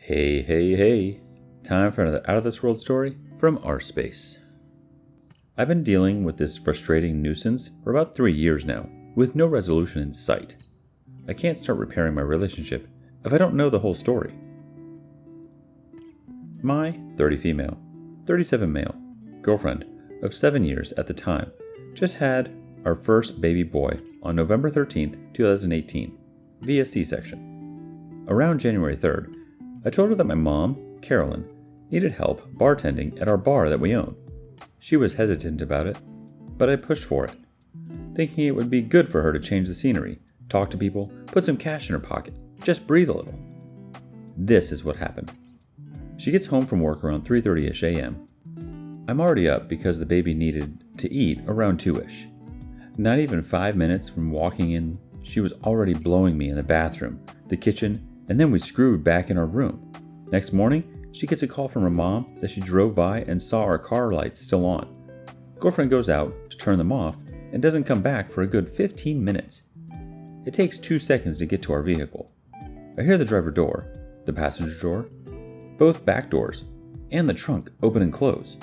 Hey. Time for another Out of This World story from rSpace. I've been dealing with this frustrating nuisance for about 3 years now, with no resolution in sight. I can't start repairing my relationship if I don't know the whole story. My 30 female, 37 male girlfriend of 7 years at the time just had our first baby boy on November 13th, 2018, via C-section. Around January 3rd, I told her that my mom, Carolyn, needed help bartending at our bar that we own. She was hesitant about it, but I pushed for it, thinking it would be good for her to change the scenery, talk to people, put some cash in her pocket, just breathe a little. This is what happened. She gets home from work around 3:30ish a.m. I'm already up because the baby needed to eat around 2ish. Not even 5 minutes from walking in, she was already blowing me in the bathroom, the kitchen, and then we screwed back in our room. Next morning, she gets a call from her mom that she drove by and saw our car lights still on. Girlfriend goes out to turn them off and doesn't come back for a good 15 minutes. It takes 2 seconds to get to our vehicle. I hear the driver door, the passenger door, both back doors, and the trunk open and close.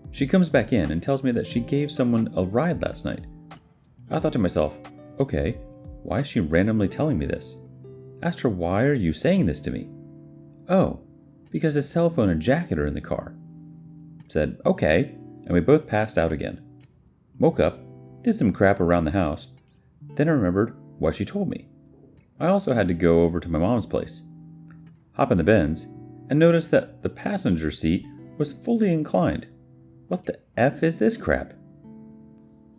She comes back in and tells me that she gave someone a ride last night. I thought to myself, okay, why is she randomly telling me this? Asked her, why are you saying this to me? Oh, because his cell phone and jacket are in the car. Said, okay, and we both passed out again. Woke up, did some crap around the house, then I remembered what she told me. I also had to go over to my mom's place. Hop in the Benz, and noticed that the passenger seat was fully inclined. What the F is this crap?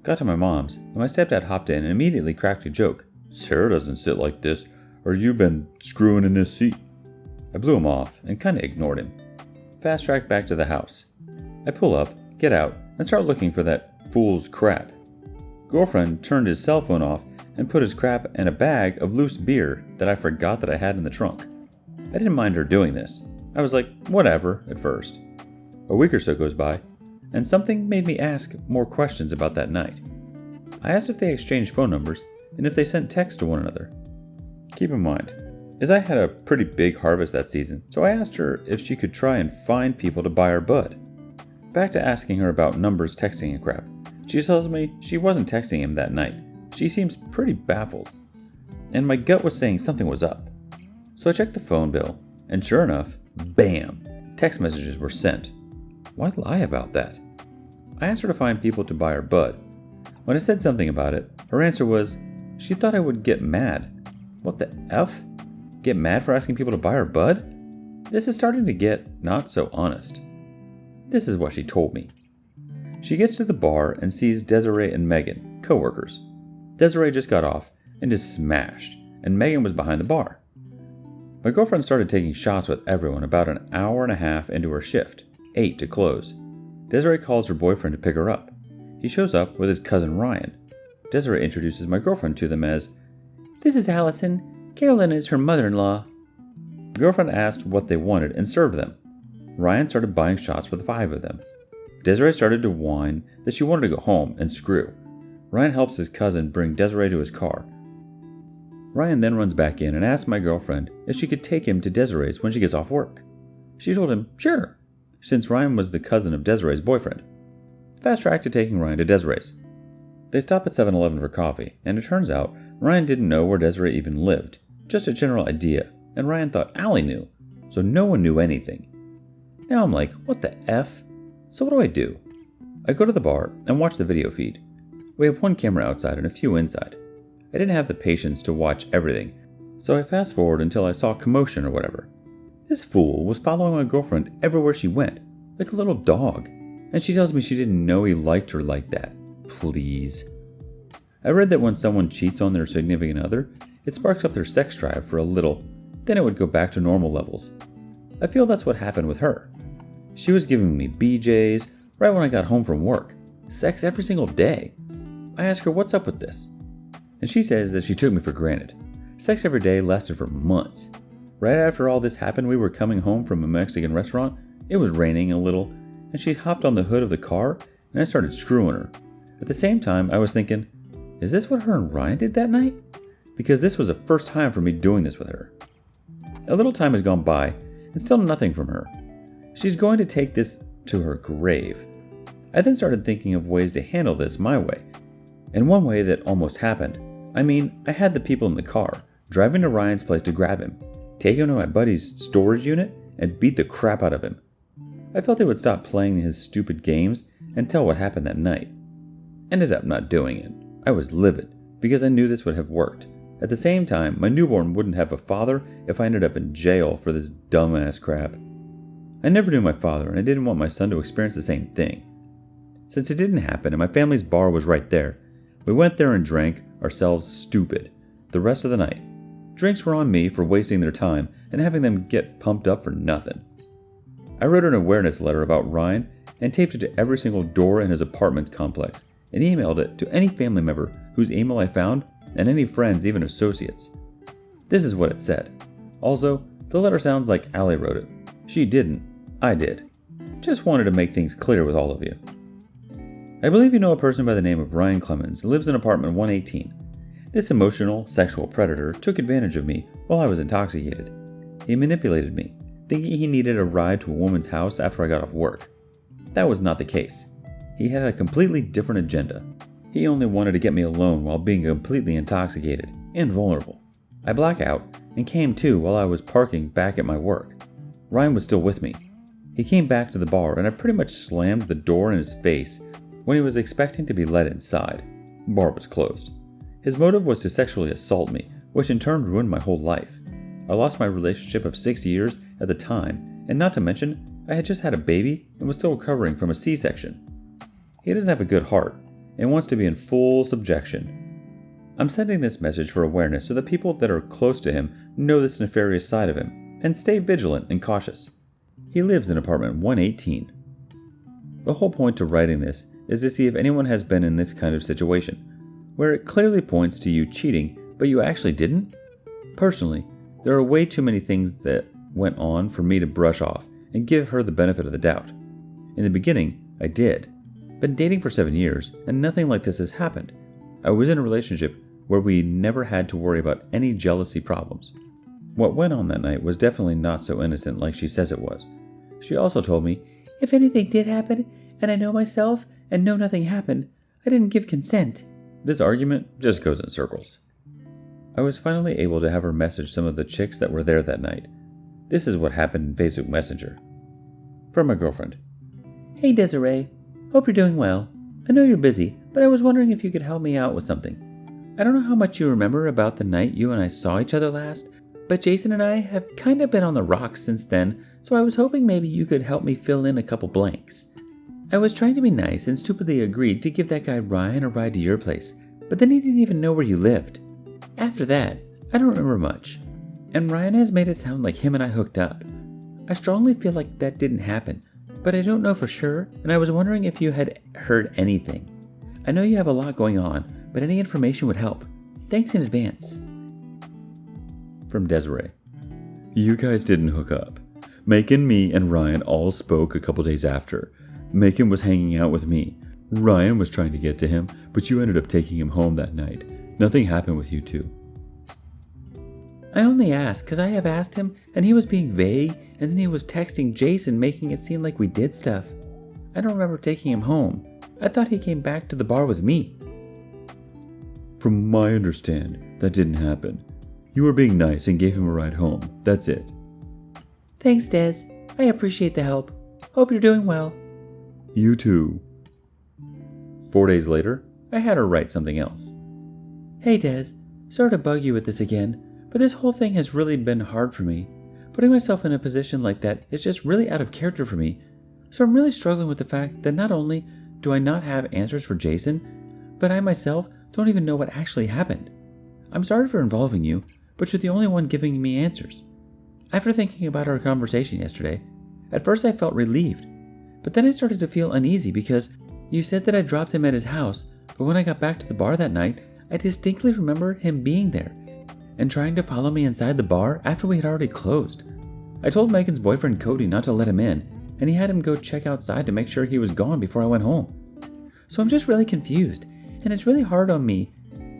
Got to my mom's, and my stepdad hopped in and immediately cracked a joke. Sarah doesn't sit like this, or you've been screwing in this seat. I blew him off and kinda ignored him. Fast tracked back to the house. I pull up, get out, and start looking for that fool's crap. Girlfriend turned his cell phone off and put his crap in a bag of loose beer that I forgot that I had in the trunk. I didn't mind her doing this. I was like, whatever, at first. A week or so goes by, and something made me ask more questions about that night. I asked if they exchanged phone numbers and if they sent texts to one another. Keep in mind, as I had a pretty big harvest that season, so I asked her if she could try and find people to buy our bud. Back to asking her about numbers, texting and crap. She tells me she wasn't texting him that night. She seems pretty baffled. And my gut was saying something was up. So I checked the phone bill, and sure enough, bam! Text messages were sent. Why lie about that? I asked her to find people to buy our bud. When I said something about it, her answer was, she thought I would get mad. What the F? Get mad for asking people to buy her bud? This is starting to get not so honest. This is what she told me. She gets to the bar and sees Desiree and Megan, co-workers. Desiree just got off and is smashed, and Megan was behind the bar. My girlfriend started taking shots with everyone about an hour and a half into her shift, 8 to close. Desiree calls her boyfriend to pick her up. He shows up with his cousin Ryan. Desiree introduces my girlfriend to them as, "This is Allison. Carolyn is her mother-in-law." The girlfriend asked what they wanted and served them. Ryan started buying shots for the 5 of them. Desiree started to whine that she wanted to go home and screw. Ryan helps his cousin bring Desiree to his car. Ryan then runs back in and asks my girlfriend if she could take him to Desiree's when she gets off work. She told him, sure, since Ryan was the cousin of Desiree's boyfriend. Fast track to taking Ryan to Desiree's. They stop at 7-Eleven for coffee, and it turns out Ryan didn't know where Desiree even lived, just a general idea, and Ryan thought Allie knew, so no one knew anything. Now I'm like, what the F? So what do? I go to the bar and watch the video feed. We have 1 camera outside and a few inside. I didn't have the patience to watch everything, so I fast forward until I saw commotion or whatever. This fool was following my girlfriend everywhere she went, like a little dog, and she tells me she didn't know he liked her like that. Please. I read that when someone cheats on their significant other, it sparks up their sex drive for a little, then it would go back to normal levels. I feel that's what happened with her. She was giving me BJs right when I got home from work. Sex every single day. I asked her what's up with this. And she says that she took me for granted. Sex every day lasted for months. Right after all this happened, we were coming home from a Mexican restaurant. It was raining a little, and she hopped on the hood of the car, and I started screwing her. At the same time, I was thinking, is this what her and Ryan did that night? Because this was the first time for me doing this with her. A little time has gone by, and still nothing from her. She's going to take this to her grave. I then started thinking of ways to handle this my way. And one way that almost happened. I had the people in the car, driving to Ryan's place to grab him, take him to my buddy's storage unit, and beat the crap out of him. I felt they would stop playing his stupid games and tell what happened that night. Ended up not doing it. I was livid, because I knew this would have worked. At the same time, my newborn wouldn't have a father if I ended up in jail for this dumbass crap. I never knew my father, and I didn't want my son to experience the same thing. Since it didn't happen and my family's bar was right there, we went there and drank ourselves stupid the rest of the night. Drinks were on me for wasting their time and having them get pumped up for nothing. I wrote an awareness letter about Ryan and taped it to every single door in his apartment complex and emailed it to any family member whose email I found and any friends, even associates. This is what it said. Also, the letter sounds like Allie wrote it. She didn't. I did. Just wanted to make things clear with all of you. I believe you know a person by the name of Ryan Clemens who lives in apartment 118. This emotional, sexual predator took advantage of me while I was intoxicated. He manipulated me, thinking he needed a ride to a woman's house after I got off work. That was not the case. He had a completely different agenda. He only wanted to get me alone while being completely intoxicated and vulnerable. I blacked out and came to while I was parking back at my work. Ryan was still with me. He came back to the bar and I pretty much slammed the door in his face when he was expecting to be let inside. The bar was closed. His motive was to sexually assault me, which in turn ruined my whole life. I lost my relationship of 6 years at the time, and not to mention, I had just had a baby and was still recovering from a C-section. He doesn't have a good heart and wants to be in full subjection. I'm sending this message for awareness so that people that are close to him know this nefarious side of him and stay vigilant and cautious. He lives in apartment 118. The whole point to writing this is to see if anyone has been in this kind of situation, where it clearly points to you cheating, but you actually didn't. Personally, there are way too many things that went on for me to brush off and give her the benefit of the doubt. In the beginning, I did. Been dating for 7 years, and nothing like this has happened. I was in a relationship where we never had to worry about any jealousy problems. What went on that night was definitely not so innocent like she says it was. She also told me, if anything did happen, and I know myself, and know nothing happened, I didn't give consent. This argument just goes in circles. I was finally able to have her message some of the chicks that were there that night. This is what happened in Facebook Messenger. From my girlfriend. Hey Desiree, hope you're doing well. I know you're busy, but I was wondering if you could help me out with something. I don't know how much you remember about the night you and I saw each other last, but Jason and I have kind of been on the rocks since then, so I was hoping maybe you could help me fill in a couple blanks. I was trying to be nice and stupidly agreed to give that guy Ryan a ride to your place, but then he didn't even know where you lived. After that, I don't remember much. And Ryan has made it sound like him and I hooked up. I strongly feel like that didn't happen, but I don't know for sure, and I was wondering if you had heard anything. I know you have a lot going on, but any information would help. Thanks in advance. From Desiree. You guys didn't hook up. Macon, me, and Ryan all spoke a couple days after. Macon was hanging out with me. Ryan was trying to get to him, but you ended up taking him home that night. Nothing happened with you two. I only asked because I have asked him, and he was being vague, and then he was texting Jason making it seem like we did stuff. I don't remember taking him home. I thought he came back to the bar with me. From my understanding, that didn't happen. You were being nice and gave him a ride home. That's it. Thanks, Des. I appreciate the help. Hope you're doing well. You too. 4 days later, I had her write something else. Hey Des, sorry to bug you with this again, but this whole thing has really been hard for me. Putting myself in a position like that is just really out of character for me. So I'm really struggling with the fact that not only do I not have answers for Jason, but I myself don't even know what actually happened. I'm sorry for involving you, but you're the only one giving me answers. After thinking about our conversation yesterday, at first I felt relieved, but then I started to feel uneasy because you said that I dropped him at his house, but when I got back to the bar that night, I distinctly remember him being there and trying to follow me inside the bar after we had already closed. I told Megan's boyfriend Cody not to let him in, and he had him go check outside to make sure he was gone before I went home. So I'm just really confused, and it's really hard on me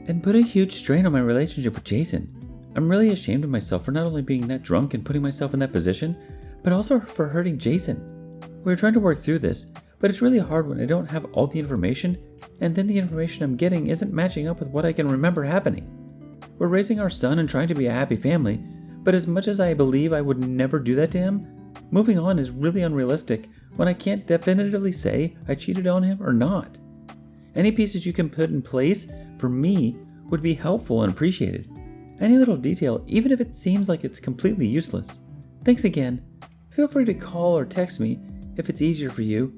and put a huge strain on my relationship with Jason. I'm really ashamed of myself for not only being that drunk and putting myself in that position, but also for hurting Jason. We were trying to work through this, but it's really hard when I don't have all the information, and then the information I'm getting isn't matching up with what I can remember happening. We're raising our son and trying to be a happy family, but as much as I believe I would never do that to him, moving on is really unrealistic when I can't definitively say I cheated on him or not. Any pieces you can put in place for me would be helpful and appreciated. Any little detail, even if it seems like it's completely useless. Thanks again. Feel free to call or text me if it's easier for you.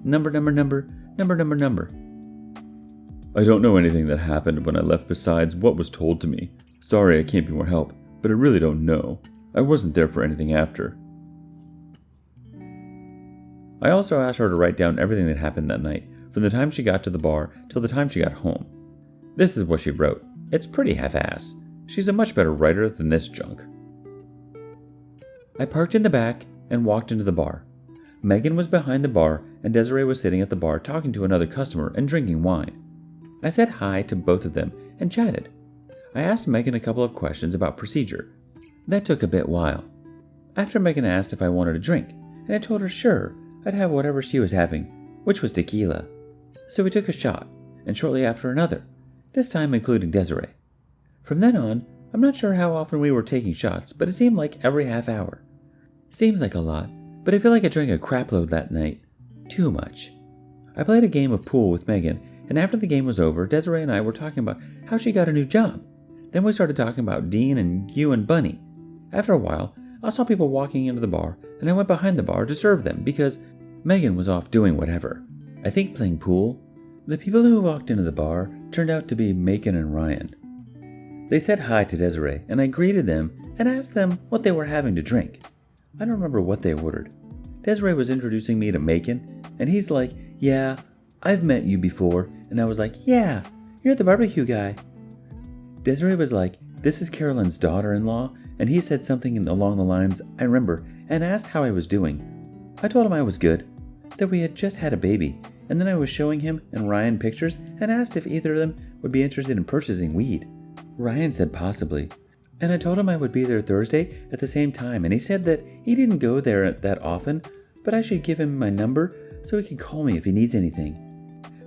Number. I don't know anything that happened when I left besides what was told to me. Sorry I can't be more help, but I really don't know. I wasn't there for anything after. I also asked her to write down everything that happened that night, from the time she got to the bar till the time she got home. This is what she wrote. It's pretty half-ass. She's a much better writer than this junk. I parked in the back and walked into the bar. Megan was behind the bar and Desiree was sitting at the bar talking to another customer and drinking wine. I said hi to both of them and chatted. I asked Megan a couple of questions about procedure. That took a bit while. After Megan asked if I wanted a drink, and I told her sure, I'd have whatever she was having, which was tequila. So we took a shot, and shortly after another, this time including Desiree. From then on, I'm not sure how often we were taking shots, but it seemed like every half hour. Seems like a lot, but I feel like I drank a crapload that night. Too much. I played a game of pool with Megan, and after the game was over, Desiree and I were talking about how she got a new job. Then we started talking about Dean and you and Bunny. After a while, I saw people walking into the bar, and I went behind the bar to serve them because Megan was off doing whatever. I think playing pool. The people who walked into the bar turned out to be Macon and Ryan. They said hi to Desiree, and I greeted them and asked them what they were having to drink. I don't remember what they ordered. Desiree was introducing me to Macon, and he's like, "Yeah, I've met you before." And I was like, "Yeah, you're the barbecue guy." Desiree was like, "This is Carolyn's daughter-in-law," and he said something along the lines, I remember, and asked how I was doing. I told him I was good, that we had just had a baby, and then I was showing him and Ryan pictures and asked if either of them would be interested in purchasing weed. Ryan said possibly, and I told him I would be there Thursday at the same time, and he said that he didn't go there that often, but I should give him my number so he could call me if he needs anything.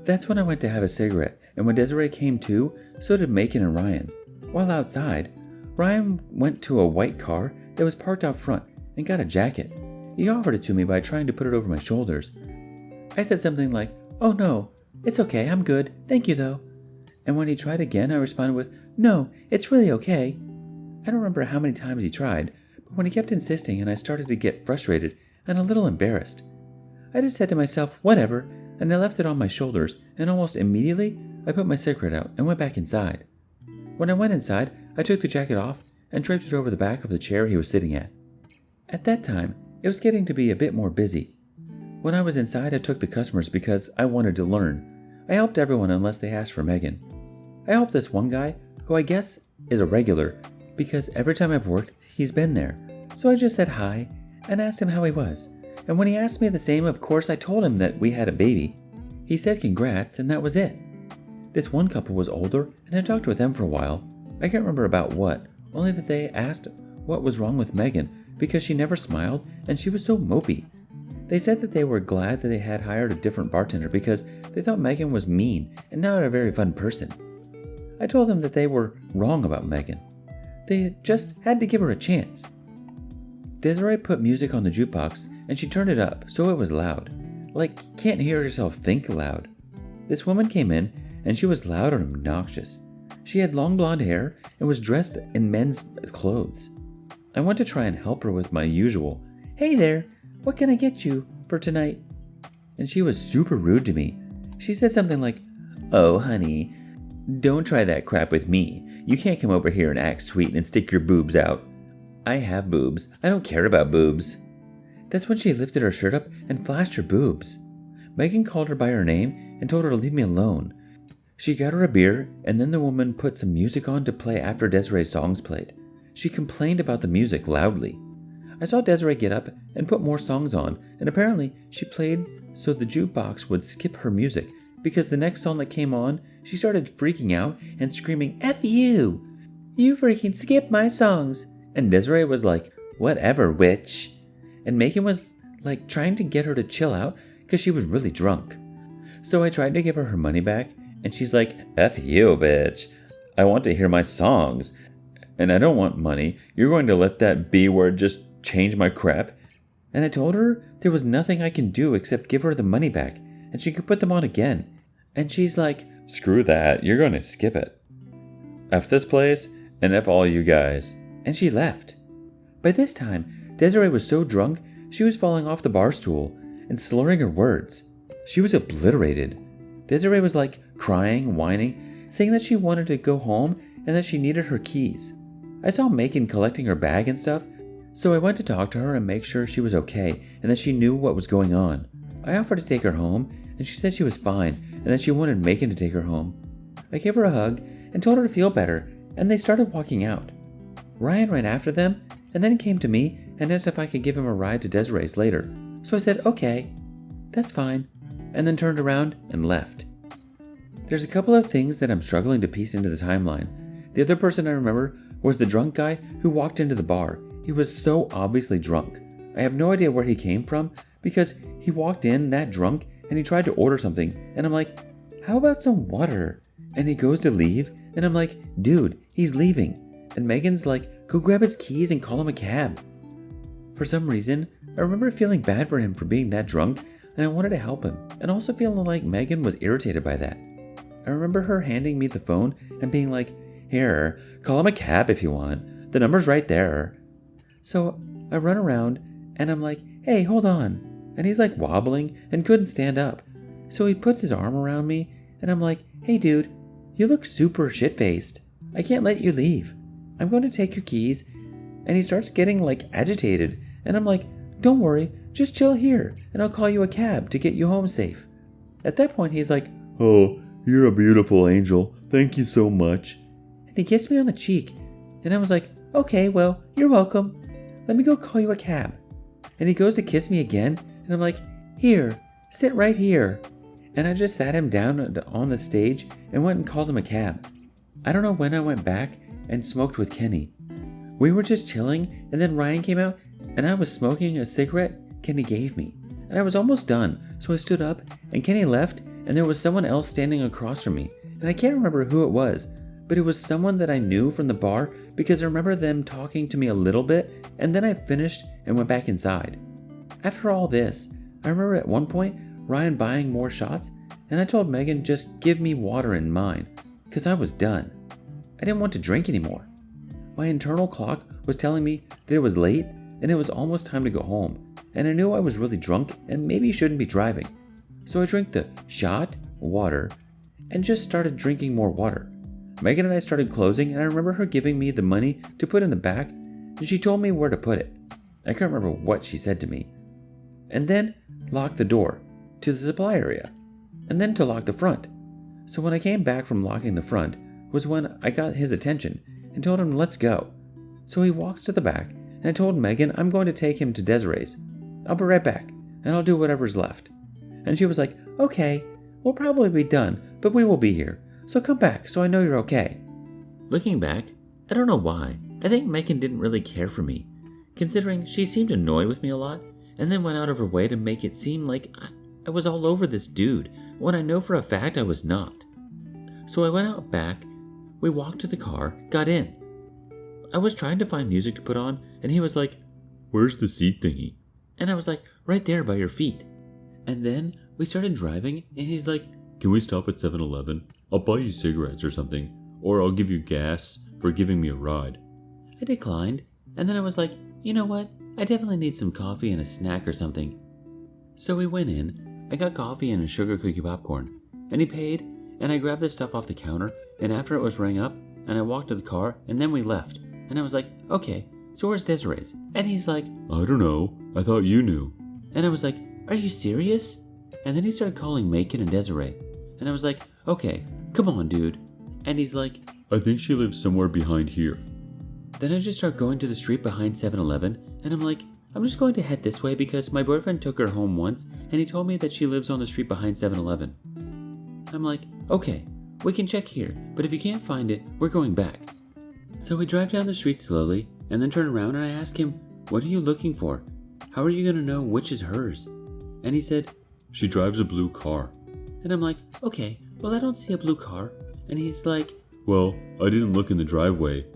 That's when I went to have a cigarette, and when Desiree came too, so did Macon and Ryan. While outside, Ryan went to a white car that was parked out front and got a jacket. He offered it to me by trying to put it over my shoulders. I said something like, "Oh no, it's okay, I'm good, thank you though." And when he tried again, I responded with, "No, it's really okay." I don't remember how many times he tried, but when he kept insisting and I started to get frustrated and a little embarrassed, I just said to myself, whatever, and I left it on my shoulders, and almost immediately, I put my cigarette out and went back inside. When I went inside, I took the jacket off and draped it over the back of the chair he was sitting at. At that time, it was getting to be a bit more busy. When I was inside, I took the customers because I wanted to learn. I helped everyone unless they asked for Megan. I helped this one guy, who I guess is a regular, because every time I've worked, he's been there. So I just said hi and asked him how he was. And when he asked me the same, of course, I told him that we had a baby. He said congrats, and that was it. This one couple was older, and I talked with them for a while. I can't remember about what, only that they asked what was wrong with Megan because she never smiled and she was so mopey. They said that they were glad that they had hired a different bartender because they thought Megan was mean and not a very fun person. I told them that they were wrong about Megan. They just had to give her a chance. Desiree put music on the jukebox and she turned it up so it was loud. Like, can't hear yourself think loud. This woman came in and she was loud and obnoxious. She had long blonde hair and was dressed in men's clothes. I went to try and help her with my usual, "Hey there, what can I get you for tonight?" And she was super rude to me. She said something like, "Oh honey, don't try that crap with me. You can't come over here and act sweet and stick your boobs out." I have boobs. I don't care about boobs. That's when she lifted her shirt up and flashed her boobs. Megan called her by her name and told her to leave me alone. She got her a beer, and then the woman put some music on to play after Desiree's songs played. She complained about the music loudly. I saw Desiree get up and put more songs on, and apparently she played so the jukebox would skip her music, because the next song that came on, she started freaking out and screaming, "F you! You freaking skip my songs!" And Desiree was like, "Whatever, witch." and Megan was like trying to get her to chill out because she was really drunk. So I tried to give her money back, and she's like, F you, bitch. I want to hear my songs, and I don't want money. You're going to let that B word just change my crap? And I told her there was nothing I can do except give her the money back, and she could put them on again. And she's like, screw that, you're going to skip it. F this place, and F all you guys. And she left. By this time, Desiree was so drunk, she was falling off the bar stool and slurring her words. She was obliterated. Desiree was like crying, whining, saying that she wanted to go home and that she needed her keys. I saw Megan collecting her bag and stuff, so I went to talk to her and make sure she was okay and that she knew what was going on. I offered to take her home, and she said she was fine and that she wanted Megan to take her home. I gave her a hug and told her to feel better, and they started walking out. Ryan ran after them and then came to me and asked if I could give him a ride to Desiree's later. So I said, okay, that's fine, and then turned around and left. There's a couple of things that I'm struggling to piece into the timeline. The other person I remember was the drunk guy who walked into the bar. He was so obviously drunk. I have no idea where he came from because he walked in that drunk and he tried to order something, and I'm like, how about some water? And he goes to leave, and I'm like, dude, he's leaving. And Megan's like, go grab his keys and call him a cab. For some reason, I remember feeling bad for him for being that drunk, and I wanted to help him, and also feeling like Megan was irritated by that. I remember her handing me the phone and being like, here, call him a cab if you want. The number's right there. So I run around and I'm like, hey, hold on. And he's like wobbling and couldn't stand up. So he puts his arm around me and I'm like, hey dude, you look super shit-faced. I can't let you leave. I'm going to take your keys. And he starts getting like agitated. And I'm like, don't worry, just chill here and I'll call you a cab to get you home safe. At that point, he's like, oh, you're a beautiful angel. Thank you so much. And he kissed me on the cheek. And I was like, okay, well, you're welcome. Let me go call you a cab. And he goes to kiss me again. And I'm like, here, sit right here. And I just sat him down on the stage and went and called him a cab. I don't know when I went back and smoked with Kenny. We were just chilling, and then Ryan came out, and I was smoking a cigarette Kenny gave me. And I was almost done, so I stood up, and Kenny left, and there was someone else standing across from me. And I can't remember who it was, but it was someone that I knew from the bar because I remember them talking to me a little bit, and then I finished and went back inside. After all this, I remember at one point Ryan buying more shots, and I told Megan just give me water in mine, because I was done. I didn't want to drink anymore. My internal clock was telling me that it was late and it was almost time to go home, and I knew I was really drunk and maybe shouldn't be driving. So I drank the shot, water, and just started drinking more water. Megan and I started closing, and I remember her giving me the money to put in the back, and she told me where to put it. I can't remember what she said to me. And then locked the door to the supply area, and then to lock the front. So when I came back from locking the front was when I got his attention and told him let's go. So he walks to the back, and I told Megan I'm going to take him to Desiree's. I'll be right back, and I'll do whatever's left. And she was like, okay, we'll probably be done, but we will be here. So come back so I know you're okay. Looking back, I don't know why. I think Megan didn't really care for me, considering she seemed annoyed with me a lot, and then went out of her way to make it seem like I was all over this dude, when I know for a fact I was not. So I went out back, we walked to the car, got in. I was trying to find music to put on, and he was like, where's the seat thingy? And I was like, right there by your feet. And then we started driving, and he's like, can we stop at 7-Eleven? I'll buy you cigarettes or something, or I'll give you gas for giving me a ride. I declined, and then I was like, you know what? I definitely need some coffee and a snack or something. So we went in, I got coffee and a sugar cookie popcorn, and he paid, and I grabbed the stuff off the counter, and after it was rang up, and I walked to the car, and then we left. And I was like, okay, so where's Desiree's? And he's like, I don't know, I thought you knew. And I was like, are you serious? And then he started calling Macon and Desiree. And I was like, okay, come on, dude. And he's like, I think she lives somewhere behind here. Then I just start going to the street behind 7-Eleven, and I'm like, I'm just going to head this way because my boyfriend took her home once, and he told me that she lives on the street behind 7-Eleven. I'm like, okay, we can check here, but if you can't find it, we're going back. So we drive down the street slowly, and then turn around and I ask him, what are you looking for? how are you going to know which is hers? And he said, She drives a blue car. and I'm like, okay, well, I don't see a blue car. And he's like, Well, I didn't look in the driveway.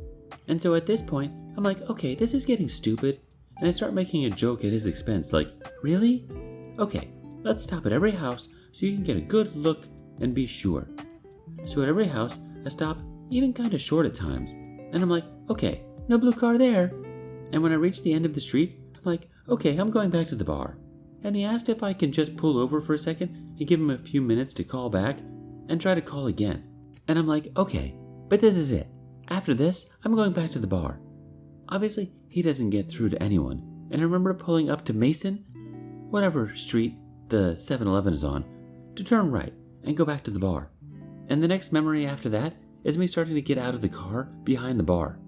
and so at this point, I'm like, okay, this is getting stupid. And I start making a joke at his expense, like, really? Okay, let's stop at every house so you can get a good look and be sure. So at every house, I stop, even kind of short at times. And I'm like, okay, no blue car there. And when I reach the end of the street, I'm like, okay, I'm going back to the bar. And he asked if I could just pull over for a second and give him a few minutes to call back and try to call again. And I'm like, okay, but this is it. After this, I'm going back to the bar. Obviously, he doesn't get through to anyone. And I remember pulling up to Mason, whatever street the 7-Eleven is on, to turn right and go back to the bar. And the next memory after that is me starting to get out of the car behind the bar.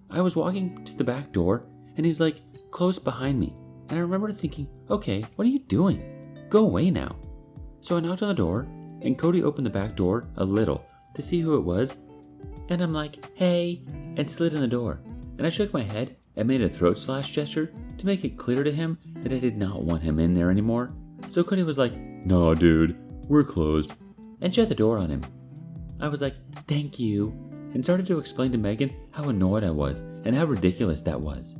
I was walking to the back door and he's like close behind me. And I remember thinking, okay, what are you doing? Go away now. So I knocked on the door and Cody opened the back door a little to see who it was. And I'm like, hey, and slid in the door. And I shook my head and made a throat slash gesture to make it clear to him that I did not want him in there anymore. So Cody was like, Nah, dude, we're closed. and shut the door on him. I was like, thank you, and started to explain to Megan how annoyed I was and how ridiculous that was.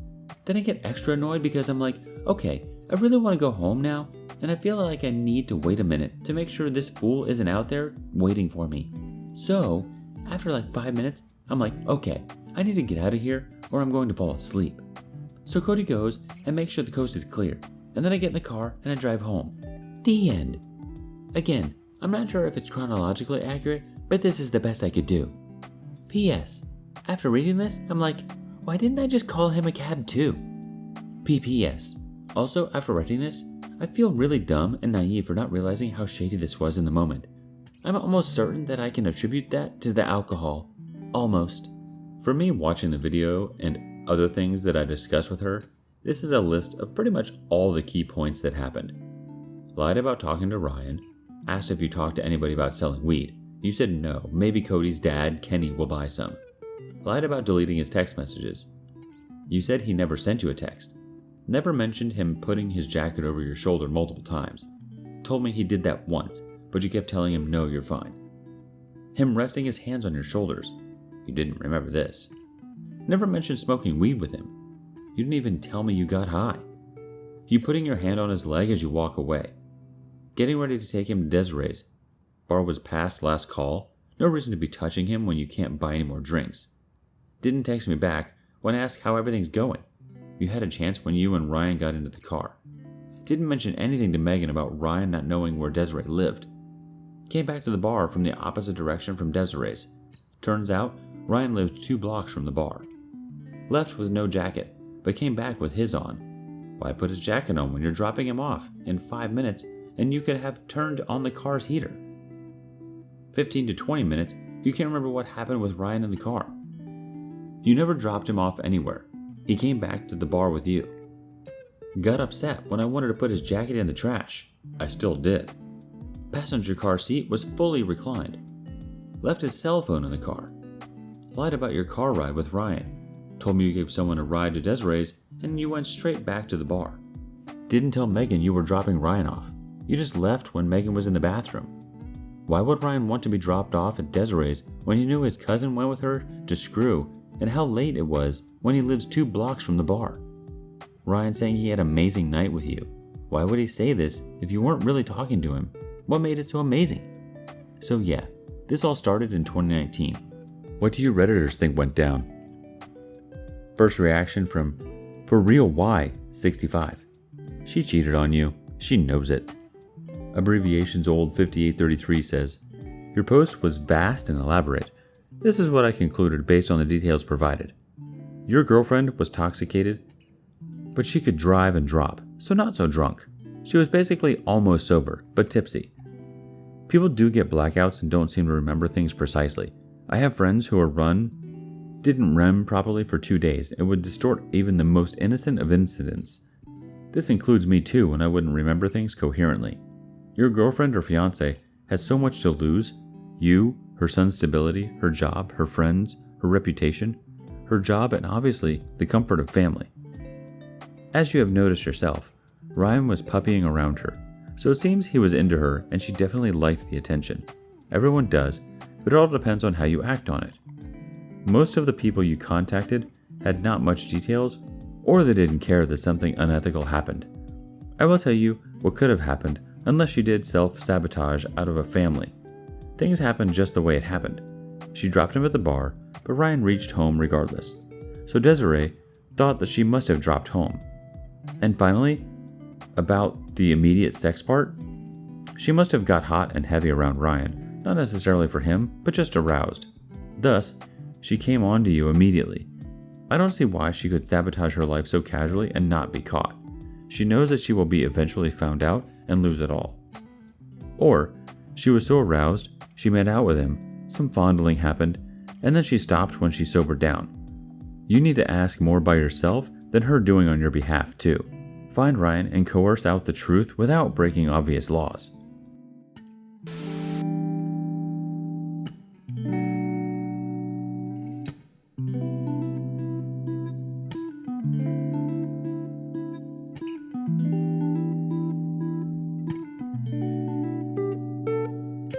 Then I get extra annoyed because I'm like, okay, I really want to go home now, and I feel like I need to wait a minute to make sure this fool isn't out there waiting for me. So, after like 5 minutes, I'm like, okay, I need to get out of here or I'm going to fall asleep. So Cody goes and makes sure the coast is clear, and then I get in the car and I drive home. The end. Again, I'm not sure if it's chronologically accurate, but this is the best I could do. P.S. After reading this, I'm like, why didn't I just call him a cab too? P.P.S. Also, after writing this, I feel really dumb and naive for not realizing how shady this was in the moment. I'm almost certain that I can attribute that to the alcohol. Almost. For me, watching the video and other things that I discussed with her, this is a list of pretty much all the key points that happened. Lied about talking to Ryan, asked if you talked to anybody about selling weed. You said no, maybe Cody's dad, Kenny, will buy some. Lied about deleting his text messages. You said he never sent you a text. Never mentioned him putting his jacket over your shoulder multiple times. Told me he did that once, but you kept telling him no, you're fine. Him resting his hands on your shoulders. You didn't remember this. Never mentioned smoking weed with him. You didn't even tell me you got high. You putting your hand on his leg as you walk away. Getting ready to take him to Desiree's. Bar was past last call. No reason to be touching him when you can't buy any more drinks. Didn't text me back when I asked how everything's going. You had a chance when you and Ryan got into the car. Didn't mention anything to Megan about Ryan not knowing where Desiree lived. Came back to the bar from the opposite direction from Desiree's. Turns out, Ryan lived 2 blocks from the bar. Left with no jacket, but came back with his on. Why put his jacket on when you're dropping him off in 5 minutes and you could have turned on the car's heater? 15 to 20 minutes, you can't remember what happened with Ryan in the car. You never dropped him off anywhere. He came back to the bar with you. Got upset when I wanted to put his jacket in the trash. I still did. Passenger car seat was fully reclined. Left his cell phone in the car. Lied about your car ride with Ryan. Told me you gave someone a ride to Desiree's and you went straight back to the bar. Didn't tell Megan you were dropping Ryan off. You just left when Megan was in the bathroom. Why would Ryan want to be dropped off at Desiree's when he knew his cousin went with her to screw and how late it was when he lives 2 blocks from the bar? Ryan saying he had an amazing night with you. Why would he say this if you weren't really talking to him? What made it so amazing? So yeah, this all started in 2019. What do you Redditors think went down? First reaction from For Real Why 65. She cheated on you. She knows it. Abbreviations Old 5833 says, Your post was vast and elaborate. This is what I concluded based on the details provided. Your girlfriend was toxicated, but she could drive and drop, so not so drunk. She was basically almost sober, but tipsy. People do get blackouts and don't seem to remember things precisely. I have friends who didn't REM properly for 2 days. It would distort even the most innocent of incidents. This includes me too when I wouldn't remember things coherently. Your girlfriend or fiance has so much to lose. You, her son's stability, her job, her friends, her reputation, her job, and obviously the comfort of family. As you have noticed yourself, Ryan was puppying around her, so it seems he was into her and she definitely liked the attention. Everyone does, but it all depends on how you act on it. Most of the people you contacted had not much details, or they didn't care that something unethical happened. I will tell you what could have happened unless she did self-sabotage out of a family. Things happened just the way it happened. She dropped him at the bar, but Ryan reached home regardless. So Desiree thought that she must have dropped home. And finally, about the immediate sex part, she must have got hot and heavy around Ryan, not necessarily for him, but just aroused. Thus, she came on to you immediately. I don't see why she could sabotage her life so casually and not be caught. She knows that she will be eventually found out and lose it all. Or, she was so aroused, she made out with him, some fondling happened, and then she stopped when she sobered down. You need to ask more by yourself than her doing on your behalf too. Find Ryan and coerce out the truth without breaking obvious laws.